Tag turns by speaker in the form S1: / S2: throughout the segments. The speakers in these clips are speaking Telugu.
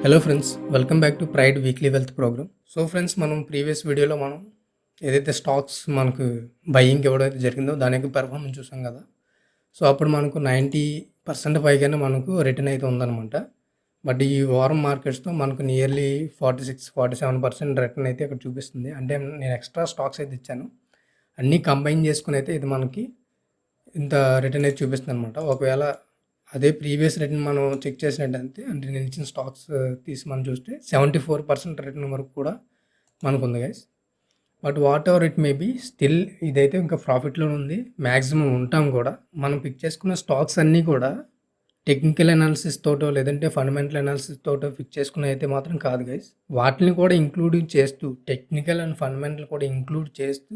S1: Hello friends, welcome back to Pride weekly wealth programme. So friends, మనం ప్రీవియస్ వీడియోలో ఏదైతే స్టాక్స్ మనకు బయ్యింగ్కి ఇవ్వడం జరిగిందో దాని యొక్క పెర్ఫార్మెన్స్ చూసాం కదా. సో అప్పుడు మనకు 90% పైగానే మనకు రిటర్న్ అయితే ఉందన్నమాట. బట్ ఈ వారం మార్కెట్స్తో మనకు నియర్లీ 46-47% రిటర్న్ అయితే ఇక్కడ చూపిస్తుంది. అంటే నేను ఎక్స్ట్రా స్టాక్స్ అయితే ఇచ్చాను, అన్నీ కంబైన్ చేసుకుని అయితే ఇది మనకి ఇంత రిటర్న్ అయితే చూపిస్తుంది అనమాట. ఒకవేళ అదే ప్రీవియస్ రిటర్న్ మనం చెక్ చేసినట్టయితే, అంటే నేను ఇచ్చిన స్టాక్స్ తీసి మనం చూస్తే 74% రిటర్న్ వరకు కూడా మనకు ఉంది guys. But whatever it may be, still ఇదైతే ఇంకా ప్రాఫిట్లో ఉంది, మ్యాక్సిమం ఉంటాం కూడా. మనం పిక్ చేసుకున్న స్టాక్స్ అన్నీ కూడా టెక్నికల్ అనాలిసిస్ తోటో లేదంటే ఫండమెంటల్ అనాలిసిస్ తోటో పిక్ చేసుకున్న అయితే మాత్రం కాదు గైస్. వాటిని కూడా ఇంక్లూడ్ చేస్తూ, టెక్నికల్ అండ్ ఫండమెంటల్ కూడా ఇంక్లూడ్ చేస్తూ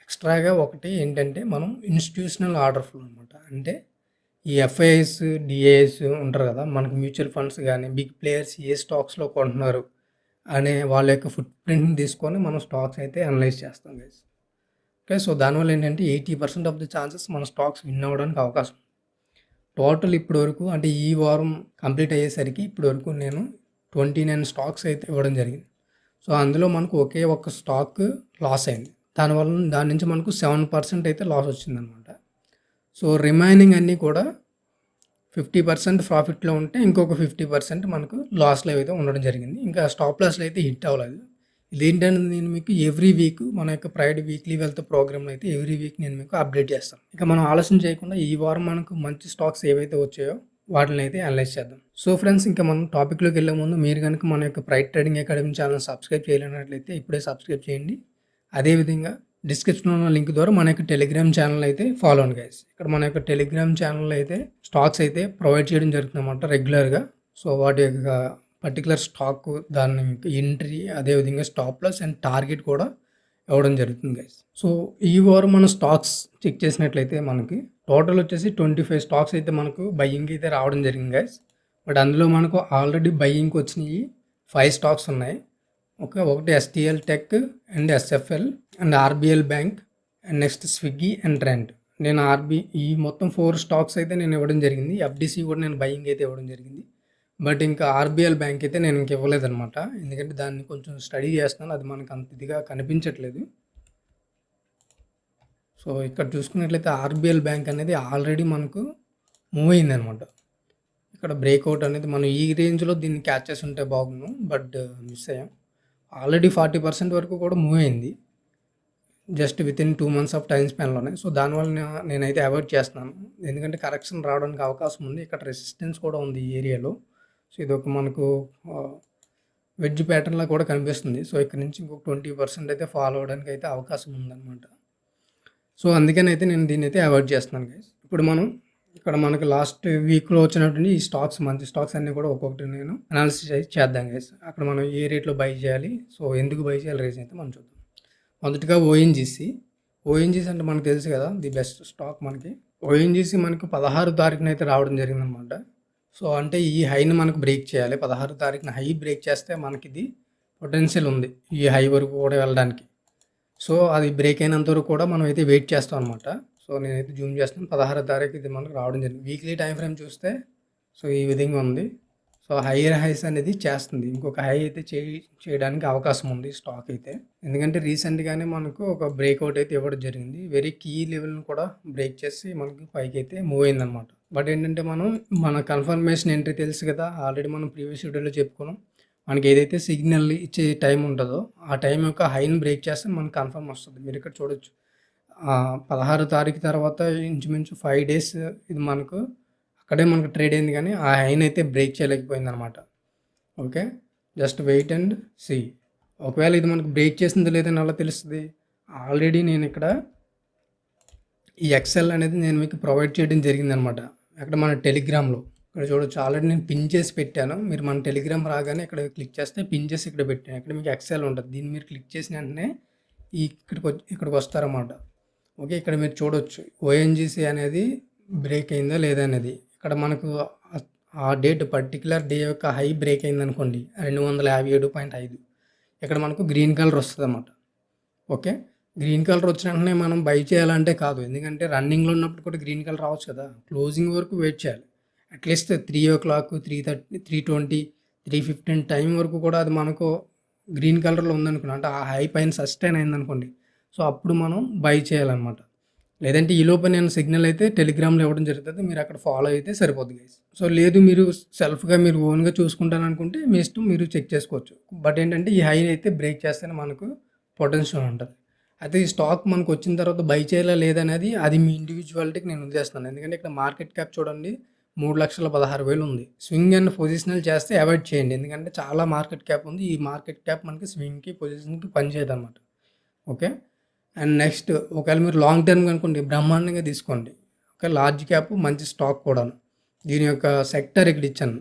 S1: ఎక్స్ట్రాగా ఒకటి ఏంటంటే మనం ఇన్స్టిట్యూషనల్ ఆర్డర్ ఫ్లో అనమాట. అంటే ఈ ఎఫ్ఐఎస్, డిఏఎస్ ఉంటారు కదా, మనకు మ్యూచువల్ ఫండ్స్ కానీ బిగ్ ప్లేయర్స్ ఏ స్టాక్స్లో కొంటున్నారు అనే వాళ్ళ యొక్క ఫుట్ ప్రింట్ని తీసుకొని మనం స్టాక్స్ అయితే అనలైజ్ చేస్తాం గైస్. ఓకే, సో దానివల్ల ఏంటంటే 80% ఆఫ్ ది ఛాన్సెస్ మన స్టాక్స్ విన్ అవ్వడానికి అవకాశం. టోటల్ ఇప్పటి వరకు, అంటే ఈ వారం కంప్లీట్ అయ్యేసరికి ఇప్పటి వరకు నేను 29 స్టాక్స్ అయితే ఇవ్వడం జరిగింది. సో అందులో మనకు ఒకే ఒక్క స్టాక్ లాస్ అయింది. దాని నుంచి మనకు 7% అయితే లాస్ వచ్చిందనమాట. సో రిమైనింగ్ అన్నీ కూడా 50% ప్రాఫిట్లో ఉంటే ఇంకొక 50% మనకు లాస్లో అయితే ఉండడం జరిగింది. ఇంకా స్టాప్ లాస్లో అయితే హిట్ అవ్వలేదు. ఇదేంటంటే నేను మీకు ఎవ్రీ వీక్ మన యొక్క ప్రైడ్ వీక్లీ వెల్త్ ప్రోగ్రామ్లో అయితే ఎవ్రీ వీక్ నేను మీకు అప్డేట్ చేస్తాను. ఇక మనం ఆలోచన చేయకుండా ఈ వారం మనకు మంచి స్టాక్స్ ఏవైతే వచ్చాయో వాటిని అయితే అనలైజ్ చేద్దాం. సో ఫ్రెండ్స్, ఇంకా మనం టాపిక్లోకి వెళ్ళే ముందు మీరు కనుక మన యొక్క pride trading academy channel subscribe చేయలేనట్లయితే ఇప్పుడే సబ్స్క్రైబ్ చేయండి. అదేవిధంగా డిస్క్రిప్షన్లో ఉన్న లింక్ ద్వారా మన యొక్క టెలిగ్రామ్ ఛానల్ అయితే ఫాలో అవ్వండి గైస్. ఇక్కడ మన యొక్క టెలిగ్రామ్ ఛానల్ అయితే స్టాక్స్ అయితే ప్రొవైడ్ చేయడం జరుగుతుందన్నమాట రెగ్యులర్గా. సో వాటి యొక్క పర్టికులర్ స్టాక్, దాని ఎంట్రీ, అదేవిధంగా స్టాప్ లాస్ అండ్ టార్గెట్ కూడా ఇవ్వడం జరుగుతుంది గైస్. సో ఈ వారం మన స్టాక్స్ చెక్ చేసినట్లయితే మనకి టోటల్ వచ్చేసి 25 స్టాక్స్ అయితే మనకు బయ్యింగ్ అయితే రావడం జరిగింది గైస్. బట్ అందులో మనకు ఆల్రెడీ బయ్యింగ్కి వచ్చినాయి 5 స్టాక్స్ ఉన్నాయి. ఒకటి STL tech and SFL and RBL bank and next Swiggy and trend. నేను ఈ మొత్తం 4 స్టాక్స్ అయితే నేను ఇవ్వడం జరిగింది. ఎఫ్డిసి కూడా నేను బయ్యింగ్ అయితే ఇవ్వడం జరిగింది. బట్ ఇంకా ఆర్బిఎల్ బ్యాంక్ అయితే నేను ఇంక ఇవ్వలేదన్నమాట, ఎందుకంటే దాన్ని కొంచెం స్టడీ చేస్తున్నాను, అది మనకు అంత ఇదిగా కనిపించట్లేదు. సో ఇక్కడ చూసుకున్నట్లయితే ఆర్బిఎల్ బ్యాంక్ అనేది ఆల్రెడీ మనకు మూవ్ అయింది అనమాట. ఇక్కడ బ్రేక్అవుట్ అనేది మనం ఈ రేంజ్లో దీన్ని క్యాచ్ చేసి ఉంటే బాగుండు, బట్ మిస్ అయ్యాం. ఆల్రెడీ 40% వరకు కూడా మూవ్ అయింది just within 2 months of time స్పాన్లోనే. సో దానివల్ల నేనైతే అవాయిడ్ చేస్తున్నాను, ఎందుకంటే కరెక్షన్ రావడానికి అవకాశం ఉంది. ఇక్కడ రెసిస్టెన్స్ కూడా ఉంది ఈ ఏరియాలో. సో ఇది ఒక మనకు వెడ్జ్ ప్యాటర్న్లా కూడా కనిపిస్తుంది. సో ఇక్కడ నుంచి ఇంకొక 20% అయితే ఫాలో అవడానికి అయితే అవకాశం ఉందన్నమాట. సో అందుకని అయితే నేను దీన్ని అయితే అవాయిడ్ చేస్తున్నాను గైస్. ఇప్పుడు ఇక్కడ మనకు లాస్ట్ వీక్లో వచ్చినటువంటి ఈ స్టాక్స్, మంచి స్టాక్స్ అన్నీ కూడా ఒక్కొక్కటి నేను అనాలిసిస్ అయితే చేద్దాం గైస్. అక్కడ మనం ఏ రేట్లో బై చేయాలి, సో ఎందుకు బై చేయాలి రీజన్ అయితే మనం చూద్దాం. మొదటిగా ఓఎన్జీసీ అంటే మనకు తెలుసు కదా, ది బెస్ట్ స్టాక్. మనకి ఓఎన్జీసీ మనకు 16వ తారీఖున అయితే రావడం జరిగిందనమాట. సో అంటే ఈ హైని మనకు బ్రేక్ చేయాలి. 16వ తారీఖున హై బ్రేక్ చేస్తే మనకి ఇది పొటెన్షియల్ ఉంది ఈ హై వరకు కూడా వెళ్ళడానికి. సో అది బ్రేక్ అయినంత వరకు కూడా మనం అయితే వెయిట్ చేస్తాం అనమాట. సో నేనైతే జూమ్ చేస్తాను. 16వ తారీఖు ఇది మనకు రావడం జరిగింది. వీక్లీ టైం ఫ్రేమ్ చూస్తే సో ఈ విధంగా ఉంది. సో హైయర్ హైస్ అనేది చేస్తుంది, ఇంకొక హై అయితే చేయడానికి అవకాశం ఉంది స్టాక్ అయితే. ఎందుకంటే రీసెంట్గానే మనకు ఒక బ్రేక్అవుట్ అయితే ఇవ్వడం జరిగింది. వెరీ కీ లెవెల్ని కూడా బ్రేక్ చేసి మనకి పైకి అయితే మూవ్ అయిందనమాట. బట్ ఏంటంటే మన కన్ఫర్మేషన్ ఎంట్రీ తెలుసు కదా, ఆల్రెడీ మనం ప్రీవియస్ వీడియోలో చెప్పుకున్నాం. మనకి ఏదైతే సిగ్నల్ ఇచ్చే టైం ఉంటుందో ఆ టైం యొక్క హైని బ్రేక్ చేస్తే మనకు కన్ఫర్మ్ వస్తుంది. మీరు ఇక్కడ చూడొచ్చు, 16వ తారీఖు తర్వాత ఇంచుమించు 5 days ఇది మనకు అక్కడే మనకు ట్రేడ్ అయింది, కానీ ఆ హైన్ అయితే బ్రేక్ చేయలేకపోయింది అనమాట. Okay, just wait and see. ఒకవేళ ఇది మనకు బ్రేక్ చేసిందో లేదని అలా తెలుస్తుంది. ఆల్రెడీ నేను ఇక్కడ ఈ ఎక్సెల్ అనేది నేను మీకు ప్రొవైడ్ చేయడం జరిగిందనమాట. అక్కడ మన టెలిగ్రామ్లో ఇక్కడ చూడొచ్చు, ఆల్రెడీ నేను పిన్ చేసి పెట్టాను. మీరు మన టెలిగ్రామ్ రాగానే ఇక్కడ క్లిక్ చేస్తే పిన్ చేసి ఇక్కడ పెట్టాను. ఇక్కడ మీకు ఎక్సెల్ ఉంటుంది, దీన్ని మీరు క్లిక్ చేసిన వెంటనే ఇక్కడికి వస్తారన్నమాట. ఓకే, ఇక్కడ మీరు చూడొచ్చు ఓఎన్జీసీ అనేది బ్రేక్ అయిందా లేదా అనేది. ఇక్కడ మనకు ఆ డేట్, పర్టికులర్ డే యొక్క హై బ్రేక్ అయింది అనుకోండి, 257.5. ఇక్కడ మనకు గ్రీన్ కలర్ వస్తుంది అన్నమాట. ఓకే, గ్రీన్ కలర్ వచ్చిన వెంటనే మనం బై చేయాలంటే కాదు, ఎందుకంటే రన్నింగ్లో ఉన్నప్పుడు కూడా గ్రీన్ కలర్ రావచ్చు కదా. క్లోజింగ్ వరకు వెయిట్ చేయాలి. అట్లీస్ట్ 3 o'clock, 3:30, 3:20, 3:15 టైం వరకు కూడా అది మనకు గ్రీన్ కలర్‌లో ఉందనుకోండి. అంటే ఆ హై పైన సస్టైన్ అయిందనుకోండి. సో, అప్పుడు మనం బై చేయాలనమాట. లేదంటే ఈలోపు నేను సిగ్నల్ అయితే టెలిగ్రామ్‌లో ఇవ్వడం జరుగుతది. మీరు అక్కడ ఫాలో అయితే సరిపోద్ది గైస్. సో, లేదు మీరు సెల్ఫ్‌గా మీరు ఓన్‌గా చూసుకుంటాననుకుంటే మీ ఇష్టం, మీరు చెక్ చేసుకోవచ్చు. బట్ ఏంటంటే ఈ హై అయితే బ్రేక్ చేస్తేనే మనకు పొటెన్షియల్ ఉంటది. అయితే ఈ స్టాక్ మనకొచ్చిన తర్వాత బై చేయాలా లేదనేది అది మీ ఇండివిడ్యువాలిటీకి నేను వదిలేస్తున్నాను. ఎందుకంటే ఇక్కడ మార్కెట్ క్యాప్ చూడండి 3,16,000 ఉంది. స్వింగ్ అండ్ పొజిషనల్ చేస్తే అవాయిడ్ చేయండి. ఎందుకంటే చాలా మార్కెట్ క్యాప్ ఉంది. ఈ మార్కెట్ క్యాప్ మనకి స్వింగ్‌కి, పొజిషన్‌కి పనిచేయదనమాట. ఓకే. అండ్ నెక్స్ట్ ఒకవేళ మీరు లాంగ్ టర్మ్ అనుకోండి బ్రహ్మాండంగా తీసుకోండి. ఓకే. లార్జ్ క్యాప్ మంచి స్టాక్ కూడాను. దీని యొక్క సెక్టర్ ఇక్కడ ఇచ్చాను.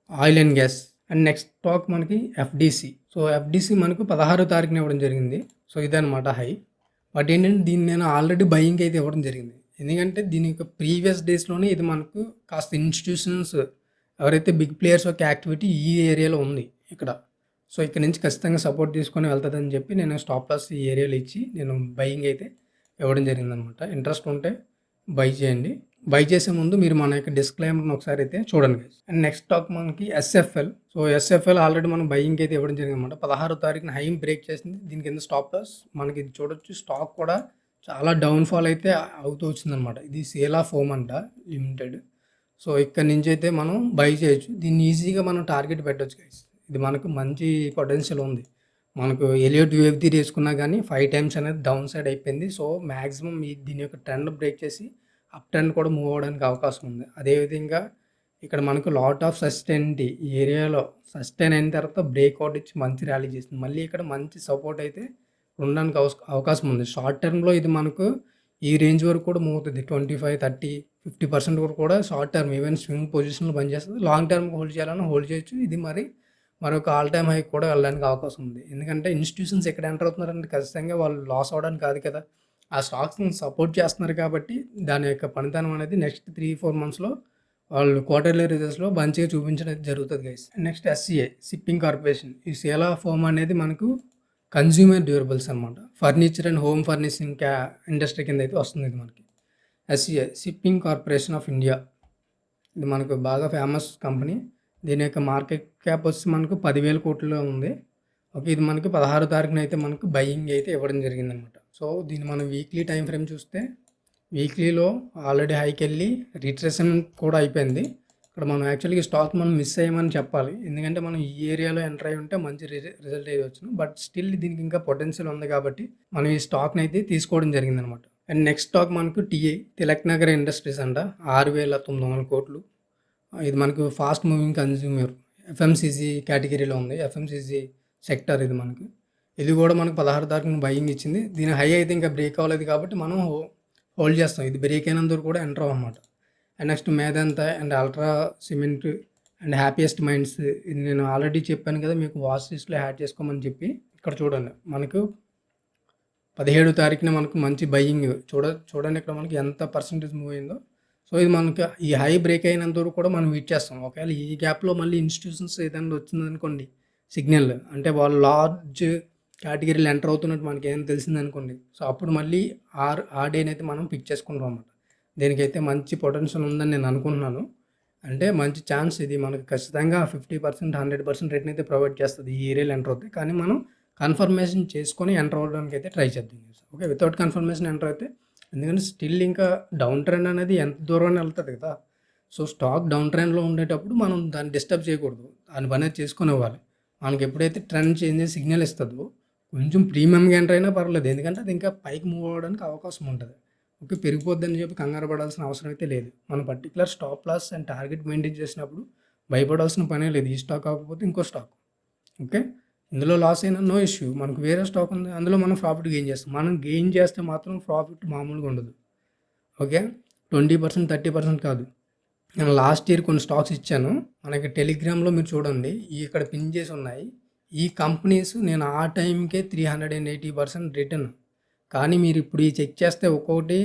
S1: Oil and gas. And next stock మనకి ఎఫ్‌డిసి. సో, ఎఫ్‌డిసి మనకు 16వ తారీఖున ఇవ్వడం జరిగింది. సో, ఇదనమాట హై. బట్ ఏంటంటే దీన్ని నేను ఆల్రెడీ బయింగ్ అయితే ఇవ్వడం జరిగింది. ఎందుకంటే దీని యొక్క ప్రీవియస్ డేస్‌లోనే ఇది మనకు కాస్త ఇన్‌స్టిట్యూషన్స్ ఎవరైతే బిగ్ ప్లేయర్స్ యొక్క యాక్టివిటీ ఈ ఏరియాలో ఉంది ఇక్కడ. సో, ఇక్కడ నుంచి ఖచ్చితంగా సపోర్ట్ తీసుకొని వెళ్తదని చెప్పి నేను స్టాప్ లాస్ ఈ ఏరియాలో ఇచ్చి నేను బయింగ్ అయితే ఇవ్వడం జరిగిందనమాట. ఇంట్రెస్ట్ ఉంటే బై చేయండి. బై చేసే ముందు మీరు మన యొక్క డిస్క్లైమర్‌ని ఒకసారి అయితే చూడండి గైస్. అండ్ నెక్స్ట్ స్టాక్ మనకి ఎస్ఎఫ్ఎల్. సో, ఎస్ఎఫ్ఎల్ ఆల్రెడీ మనం బయింగ్ అయితే ఇవ్వడం జరిగిందనమాట. 16వ తారీఖున హై బ్రేక్ చేసింది. దీని కింద స్టాప్ లాస్ మనకి ఇది చూడొచ్చు. స్టాక్ కూడా చాలా డౌన్ ఫాల్ అయితే అవుతూ వచ్చిందనమాట. ఇది సేల్ ఆఫ్ హోమ్ అంట లిమిటెడ్. సో, ఇక్కడ నుంచి అయితే మనం బై చేయొచ్చు. దీన్ని ఈజీగా మనం టార్గెట్ పెట్టొచ్చు గైస్. ఇది మనకు మంచి పొటెన్షియల్ ఉంది. మనకు ఎలియట్ వేవ్ థియరీ వేసుకున్నా కానీ 5 టైమ్స్ అనేది డౌన్ సైడ్ అయిపోయింది. సో, మాక్సిమం దీని యొక్క ట్రెండ్ బ్రేక్ చేసి అప్ ట్రెండ్ కూడా మూవ్ అవ్వడానికి అవకాశం ఉంది. అదేవిధంగా ఇక్కడ మనకు లాట్ ఆఫ్ సస్టైనిటీ ఈ ఏరియాలో సస్టైన్ అయిన తర్వాత బ్రేక్అవుట్ ఇచ్చి మంచి ర్యాలీ చేసింది. మళ్ళీ ఇక్కడ మంచి సపోర్ట్ అయితే ఉండడానికి అవకాశం ఉంది. షార్ట్ టర్మ్‌లో ఇది మనకు ఈ రేంజ్ వరకు కూడా మూవ్ అవుతుంది. 25, 30, 50% వరకు కూడా షార్ట్ టర్మ్ ఈవెన్ స్వింగ్ పొజిషన్‌లో పనిచేస్తది. లాంగ్ టర్మ్‌కి హోల్డ్ చేయాలన్నా హోల్డ్ చేయొచ్చు. ఇది మరొక ఆల్ టైమ్ హై కూడా వెళ్ళడానికి అవకాశం ఉంది. ఎందుకంటే ఇన్‌స్టిట్యూషన్స్ ఎక్కడ ఎంటర్ అవుతున్నారంటే ఖచ్చితంగా వాళ్ళు లాస్ అవ్వడానికి కాదు కదా! ఆ స్టాక్స్‌ని సపోర్ట్ చేస్తున్నారు కాబట్టి దాని యొక్క పనితనం అనేది నెక్స్ట్ 3, 4 మంత్స్‌లో వాళ్ళు క్వార్టర్లీ రిజల్ట్స్‌లో మంచిగా చూపించడం జరుగుతది guys. Next SCA shipping corporation. ఈ సేల్ ఆఫ్ హోమ్ అనేది మనకు కన్స్యూమర్ డ్యూరబుల్స్ అనమాట. Furniture and home furnishing industry కింద అయితే వస్తుంది ఇది మనకి. SCA shipping corporation of India. ఇది మనకు బాగా ఫేమస్ కంపెనీ. దీని యొక్క మార్కెట్ క్యాప్ వచ్చి మనకు 10,000 కోట్లలో ఉంది. ఓకే. ఇది మనకి 16వ తారీఖున అయితే మనకు బయింగ్ అయితే ఇవ్వడం జరిగిందనమాట. సో, దీన్ని మనం వీక్లీ టైమ్ ఫ్రేమ్ చూస్తే వీక్లీలో ఆల్రెడీ హైకెళ్ళి రిట్రేస్‌మెంట్ కూడా అయిపోయింది. ఇక్కడ మనం యాక్చువల్‌గా ఈ స్టాక్ మనం మిస్ అయ్యామని చెప్పాలి. ఎందుకంటే మనం ఈ ఏరియాలో ఎంటర్ అయ్యి ఉంటే మంచి రిజల్ట్ అయ్యొచ్చును. బట్ స్టిల్ దీనికి ఇంకా పొటెన్షియల్ ఉంది కాబట్టి మనం ఈ స్టాక్‌ని అయితే తీసుకోవడం జరిగిందనమాట. అండ్ నెక్స్ట్ స్టాక్ మనకు టీఐ తిలక్ నగర్ ఇండస్ట్రీస్ అంట 6,900 కోట్లు. ఇది మనకు ఫాస్ట్ మూవింగ్ కన్స్యూమర్ ఎఫ్ఎంసీజీ కేటగిరీలో ఉంది. ఎఫ్ఎంసీజీ సెక్టర్ ఇది మనకు. ఇది కూడా మనకు 16 తారీఖున బయింగ్ ఇచ్చింది. దీని హై అయితే ఇంకా బ్రేక్ అవ్వలేదు కాబట్టి మనం హోల్డ్ చేస్తాం. ఇది బ్రేక్ అయినంత వరకు కూడా ఎంటర్ అవ్వమాట. And next Medanta and ultra cement and happiest minds. ఇది నేను ఆల్రెడీ చెప్పాను కదా మీకు వాచ్ లిస్ట్‌లో యాడ్ చేసుకోమని చెప్పి. ఇక్కడ చూడండి మనకు 17వ తారీఖున మనకు మంచి బయింగ్ చూడండి ఇక్కడ మనకి ఎంత పర్సెంటేజ్ మూవ్ అయిందో. సో, ఇది మనకు ఈ హై బ్రేక్ అయినంత వరకు కూడా మనం వెయిట్ చేస్తాం. ఒకవేళ ఈ గ్యాప్‌లో మళ్ళీ ఇన్‌స్టిట్యూషన్స్ ఏదైనా వచ్చిందనుకోండి సిగ్నల్ అంటే వాళ్ళు లార్జ్ కేటగిరీలో ఎంటర్ అవుతున్నట్టు మనకేమైనా తెలిసిందనుకోండి. సో, అప్పుడు మళ్ళీ ఆ డేనైతే మనం పిక్ చేసుకుంటాం అన్నమాట. దీనికైతే మంచి పొటెన్షియల్ ఉందని నేను అనుకుంటున్నాను. అంటే మంచి ఛాన్స్ ఇది మనకు ఖచ్చితంగా 50%, 100% రేట్‌నైతే ప్రొవైడ్ చేస్తది. ఈ ఏరియాలో ఎంటర్ అవుతే. కానీ మనం కన్ఫర్మేషన్ చేసుకొని ఎంటర్ అవ్వడానికి అయితే ట్రై చేద్దాం. ఓకే. వితౌట్ కన్ఫర్మేషన్ ఎంటర్ అయితే ఎందుకంటే స్టిల్ ఇంకా డౌన్ ట్రెండ్ అనేది ఎంత దూరమైనా వెళ్తది కదా! సో, స్టాక్ డౌన్ ట్రెండ్‌లో ఉండేటప్పుడు మనం దాన్ని డిస్టర్బ్ చేయకూడదు. దాని పని అది చేసుకొనివ్వాలి. మనకి ఎప్పుడైతే ట్రెండ్ చేంజ్ అయ్యి సిగ్నల్ ఇస్తదో కొంచెం ప్రీమియంగా ఎంటర్ అయినా పర్లేదు. ఎందుకంటే అది ఇంకా పైకి మూవ్ అవ్వడానికి అవకాశం ఉంటది. ఓకే. పెరిగిపోద్దని చెప్పి కంగారు పడాల్సిన అవసరం అయితే లేదు. మనం particular stop loss and target maintain చేసినప్పుడు భయపడాల్సిన పనే లేదు. ఈ స్టాక్ కాకపోతే ఇంకో స్టాక్. ఓకే. ఇందులో లాస్ అయినా నో ఇష్యూ. మనకు వేరే స్టాక్ ఉంది. అందులో మనం ప్రాఫిట్ గెయిన్ చేస్తాం. మనం గెయిన్ చేస్తే మాత్రం ప్రాఫిట్ మామూలుగా ఉండదు. ఓకే. 20%, 30% కాదు. నేను లాస్ట్ ఇయర్ కొన్ని స్టాక్స్ ఇచ్చాను. మనకి టెలిగ్రామ్‌లో మీరు చూడండి. ఇక్కడ పిన్ చేసి ఉన్నాయి. ఈ కంపెనీస్ నేను ఆ టైంకే 380% రిటర్న్. కానీ మీరు ఇప్పుడు ఈ చెక్ చేస్తే ఒక్కొక్కటి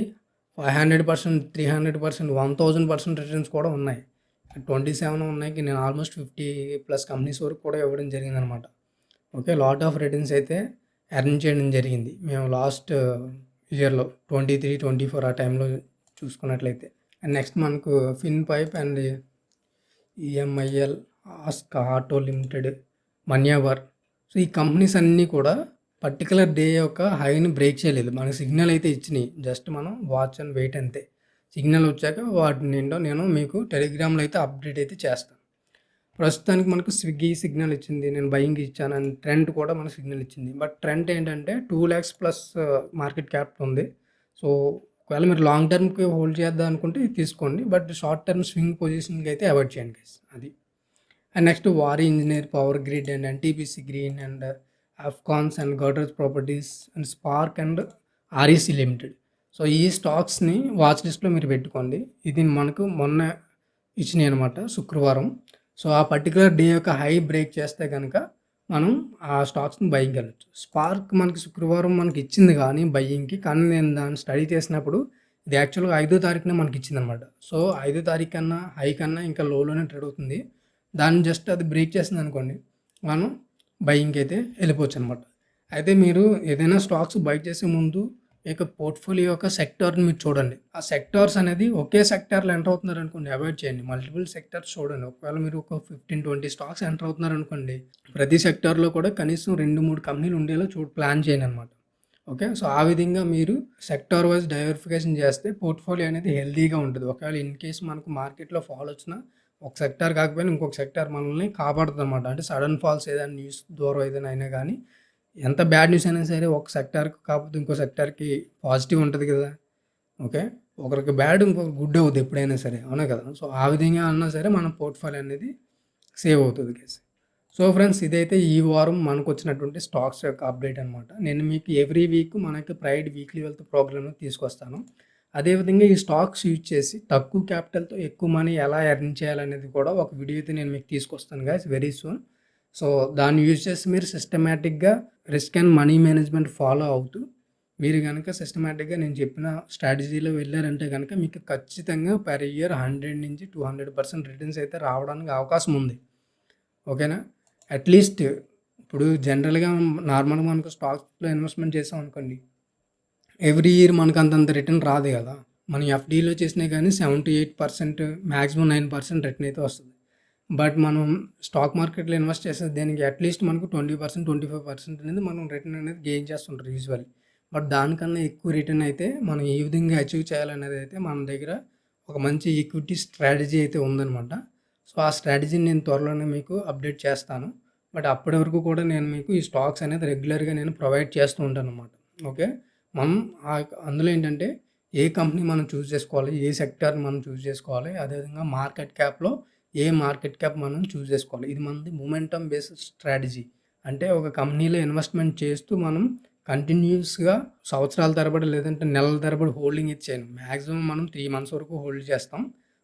S1: 500%, 300%, 1000% రిటర్న్స్ కూడా ఉన్నాయి. 27 ఉన్నాయి. నేను ఆల్మోస్ట్ 50+ కంపెనీస్ వరకు కూడా ఇవ్వడం జరిగిందనమాట. ఓకే. లాట్ ఆఫ్ రిటర్న్స్ అయితే ఎర్న్ చేయడం జరిగింది. మేము లాస్ట్ ఇయర్‌లో 23, 24 ఆ టైంలో చూసుకున్నట్లయితే. అండ్ నెక్స్ట్ మనకు fin pipe and EMIL ask auto limited, Manyavar. So ఈ కంపెనీస్ అన్నీ కూడా పర్టికులర్ డే యొక్క హైని బ్రేక్ చేయలేదు. మనకి సిగ్నల్ అయితే ఇచ్చినాయి. జస్ట్ మనం వాచ్ అండ్ వెయిట్ అంతే. సిగ్నల్ వచ్చాక వాటిని ఏంటో నేను మీకు టెలిగ్రామ్లో అయితే అప్డేట్ అయితే చేస్తాను. ప్రస్తుతానికి మనకు స్విగ్గీ సిగ్నల్ ఇచ్చింది. నేను బయింగ్ ఇచ్చాను అండ్ ట్రెండ్ కూడా మనకు సిగ్నల్ ఇచ్చింది. బట్ ట్రెండ్ ఏంటంటే 2 lakhs ప్లస్ మార్కెట్ క్యాప్ ఉంది. సో ఒకవేళ మీరు లాంగ్ టర్మ్‌కి హోల్డ్ చేద్దాం అనుకుంటే ఇది తీసుకోండి. బట్ షార్ట్ టర్మ్ స్వింగ్ పొజిషన్‌కి అయితే అవాయిడ్ చేయండి గైస్. అది. And next Waaree engineer, power grid and NTPC green and Afcons and Godrej properties and spark and REC limited. So ఈ స్టాక్స్‌ని వాచ్ లిస్ట్‌లో మీరు పెట్టుకోండి. ఇది మనకు మొన్న ఇచ్చినాయి అనమాట శుక్రవారం. సో ఆ పర్టికులర్ డే యొక్క హై బ్రేక్ చేస్తే కనుక మనం ఆ స్టాక్స్ని బయింగ్ వెళ్ళొచ్చు. స్పార్క్ మనకి శుక్రవారం మనకి ఇచ్చింది కానీ బయ్యింగ్కి, కానీ నేను దాన్ని స్టడీ చేసినప్పుడు ఇది యాక్చువల్గా 5వ తారీఖున మనకి ఇచ్చింది అనమాట. సో 5వ తారీఖు కన్నా హై కన్నా ఇంకా లోలోనే ట్రేడ్ అవుతుంది. దాన్ని జస్ట్ అది బ్రేక్ చేసింది అనుకోండి, మనం బయింగ్కి అయితే వెళ్ళిపోవచ్చు అనమాట. అయితే మీరు ఏదైనా స్టాక్స్ బై చేసే ముందు ఇక పోర్ట్ఫోలియో యొక్క సెక్టార్ని మీరు చూడండి. ఆ సెక్టార్స్ అనేది ఒకే సెక్టార్లో ఎంటర్ అవుతున్నారు అనుకోండి, అవాయిడ్ చేయండి. మల్టిపుల్ సెక్టార్స్ చూడండి. ఒకవేళ మీరు ఒక 15-20 స్టాక్స్ ఎంటర్ అవుతున్నారు అనుకోండి, ప్రతి సెక్టార్లో కూడా కనీసం 2-3 కంపెనీలు ఉండేలా ప్లాన్ చేయండి అనమాట. ఓకే. సో ఆ విధంగా మీరు సెక్టార్ వైజ్ డైవర్సిఫికేషన్ చేస్తే పోర్ట్ఫోలియో అనేది హెల్తీగా ఉంటుంది. ఒకవేళ ఇన్ కేస్ మనకు మార్కెట్లో ఫాల్ వచ్చినా ఒక సెక్టార్ కాకపోయినా ఇంకొక సెక్టార్ మనల్ని కాపాడుతుంది అనమాట. అంటే సడన్ ఫాల్స్ ఏదైనా న్యూస్ ద్వారా ఏదైనా అయినా కానీ, ఎంత బ్యాడ్ న్యూస్ అయినా సరే ఒక సెక్టార్కి కాకపోతే ఇంకో సెక్టార్కి పాజిటివ్ ఉంటుంది కదా. ఓకే. ఒకరికి బ్యాడ్ ఇంకొక గుడ్ అవుతుంది ఎప్పుడైనా సరే, అవునా కదా. సో ఆ విధంగా అన్నా సరే మన పోర్ట్ఫోలియో అనేది సేవ్ అవుతుంది గైస్. సో ఫ్రెండ్స్, ఇదైతే ఈ వారం మనకు వచ్చినటువంటి స్టాక్స్ యొక్క అప్డేట్ అనమాట. నేను మీకు ఎవ్రీ వీక్ మనకి ప్రైడ్ వీక్లీ వెల్త్ ప్రోగ్రామ్ తీసుకొస్తాను. అదేవిధంగా ఈ స్టాక్స్ యూజ్ చేసి తక్కువ క్యాపిటల్తో ఎక్కువ మనీ ఎలా ఎర్న్ చేయాలనేది కూడా ఒక వీడియో అయితే నేను మీకు తీసుకొస్తాను గైస్ వెరీ సూన్. సో దాన్ని యూజ్ చేసి మీరు సిస్టమేటిక్గా risk and money management follow అవుతూ మీరు కనుక సిస్టమేటిక్గా నేను చెప్పిన స్ట్రాటజీలో వెళ్ళారంటే కనుక మీకు ఖచ్చితంగా పర్ ఇయర్ 100-200% రిటర్న్స్ అయితే రావడానికి అవకాశం ఉంది. ఓకేనా. అట్లీస్ట్ ఇప్పుడు జనరల్గా నార్మల్గా మనకు స్టాక్స్లో ఇన్వెస్ట్మెంట్ చేసాం అనుకోండి, ఎవ్రీ ఇయర్ మనకు అంతంత రిటర్న్ రాదు కదా. మనం ఎఫ్డీలో చేసినా కానీ 7-8%, మ్యాక్సిమం 9% రిటర్న్ అయితే వస్తుంది. బట్ మనం స్టాక్ మార్కెట్లో ఇన్వెస్ట్ చేసేది దేనికి అట్లీస్ట్ మనకు 20%, 25% అనేది మనం రిటర్న్ అనేది గెయిన్ చేస్తుంటారు యూజువల్లీ. బట్ దానికన్నా ఎక్కువ రిటర్న్ అయితే మనం ఏ విధంగా అచీవ్ చేయాలనేది అయితే మన దగ్గర ఒక మంచి ఈక్విటీ స్ట్రాటజీ అయితే ఉందన్నమాట. సో ఆ స్ట్రాటజీని నేను త్వరలోనే మీకు అప్డేట్ చేస్తాను. బట్ అప్పటి వరకు కూడా నేను మీకు ఈ స్టాక్స్ అనేది రెగ్యులర్గా నేను ప్రొవైడ్ చేస్తూ ఉంటాను అన్నమాట. ఓకే. మనం అందులో ఏంటంటే ఏ కంపెనీ మనం చూస్ చేసుకోవాలి, ఏ సెక్టార్ని మనం చూస్ చేసుకోవాలి, అదేవిధంగా మార్కెట్ క్యాప్లో ఏ మార్కెట్ క్యాప్ మనం చూస్ చేసుకోవాలి. ఇది మనది మొమెంటమ్ బేస్డ్ స్ట్రాటజీ. అంటే ఒక కంపెనీలో ఇన్వెస్ట్మెంట్ చేస్తూ మనం కంటిన్యూస్గా సంవత్సరాల తరబడి లేదంటే నెలల తరబడి హోల్డింగ్ ఇచ్చేయను. మ్యాక్సిమం మనం 3 months వరకు హోల్డ్ చేస్తాం.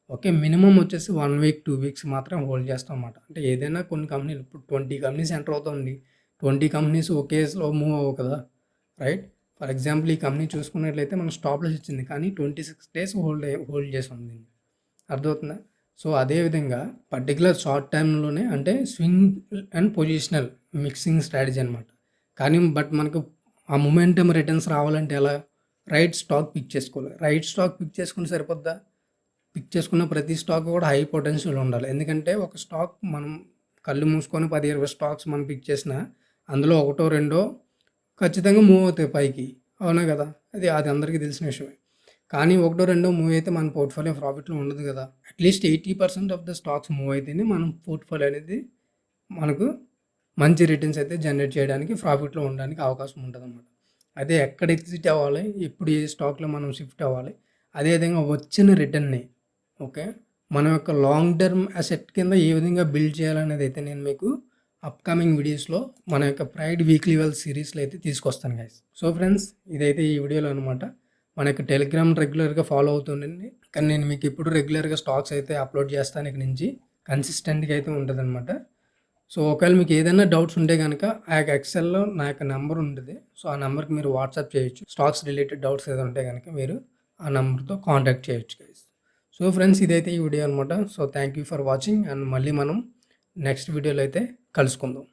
S1: ఓకే. మినిమం వచ్చేసి 1 week, 2 weeks మాత్రం హోల్డ్ చేస్తాం అన్నమాట. అంటే ఏదైనా కొన్ని కంపెనీలు ఇప్పుడు 20 కంపెనీస్ ఎంటర్ అవుతుంది. 20 కంపెనీస్ ఒకేస్లో మూవ్ అవ్వవు కదా, రైట్. ఫర్ ఎగ్జాంపుల్ ఈ కంపెనీ చూసుకున్నట్లయితే మనం స్టాప్ లాస్ ఇచ్చింది, కానీ 26 days హోల్డ్ చేసాం దీన్ని. అర్థమవుతుందా. సో అదేవిధంగా పర్టికులర్ షార్ట్ టైంలోనే అంటే swing and positional mixing strategy అనమాట. కానీ బట్ మనకు ఆ మొమెంటమ్ రిటర్న్స్ రావాలంటే ఎలా, రైట్ స్టాక్ పిక్ చేసుకోవాలి. రైట్ స్టాక్ పిక్ చేసుకుని సరిపోద్దా, పిక్ చేసుకున్న ప్రతి స్టాక్ కూడా హై పొటెన్షియల్ ఉండాలి. ఎందుకంటే ఒక స్టాక్ మనం కళ్ళు మూసుకొని 10-20 స్టాక్స్ మనం పిక్ చేసినా అందులో ఒకటో రెండో ఖచ్చితంగా మూవ్ అవుతాయి పైకి, అవునా కదా. అది అందరికీ తెలిసిన విషయమే. కానీ ఒకటో రెండో మూవ్ అయితే మన పోర్ట్ఫోలియో ప్రాఫిట్లో ఉండదు కదా. At least 80% of the stocks move అయితేనే మనం పోర్ట్ఫోలియో అనేది మనకు మంచి రిటర్న్స్ అయితే జనరేట్ చేయడానికి, ప్రాఫిట్లో ఉండడానికి అవకాశం ఉంటుంది అన్నమాట. అదే ఎక్కడ ఎగ్జిట్ అవ్వాలి, ఎప్పుడు ఏ స్టాక్లో మనం షిఫ్ట్ అవ్వాలి, అదేవిధంగా వచ్చిన రిటర్న్ని ఓకే మన యొక్క లాంగ్ టర్మ్ అసెట్ కింద ఏ విధంగా బిల్డ్ చేయాలనేది అయితే నేను మీకు అప్కమింగ్ వీడియోస్లో మన యొక్క ప్రైడ్ వీక్లీ వెల్త్ సిరీస్లో అయితే తీసుకొస్తాను గైస్. సో ఫ్రెండ్స్, ఇదైతే ఈ వీడియోలో అనమాట. మన యొక్క టెలిగ్రామ్ రెగ్యులర్గా ఫాలో అవుతుండండి. కానీ నేను మీకు ఇప్పుడు రెగ్యులర్గా స్టాక్స్ అయితే అప్లోడ్ చేస్తాను. ఇక్కడ నుంచి కన్సిస్టెంట్గా అయితే ఉంటుంది అనమాట. సో ఒకవేళ మీకు ఏదైనా డౌట్స్ ఉంటే కనుక ఆ యొక్క ఎక్సెల్లో నా యొక్క నెంబర్ ఉంటుంది. సో ఆ నెంబర్కి మీరు వాట్సాప్ చేయొచ్చు. స్టాక్స్ రిలేటెడ్ డౌట్స్ ఏదైనా ఉంటే కనుక మీరు ఆ నెంబర్తో కాంటాక్ట్ చేయొచ్చు గైస్. సో ఫ్రెండ్స్, ఇదైతే ఈ వీడియో అనమాట. So thank you for watching and మళ్ళీ మనం నెక్స్ట్ వీడియోలో అయితే కలుసుకుందాం.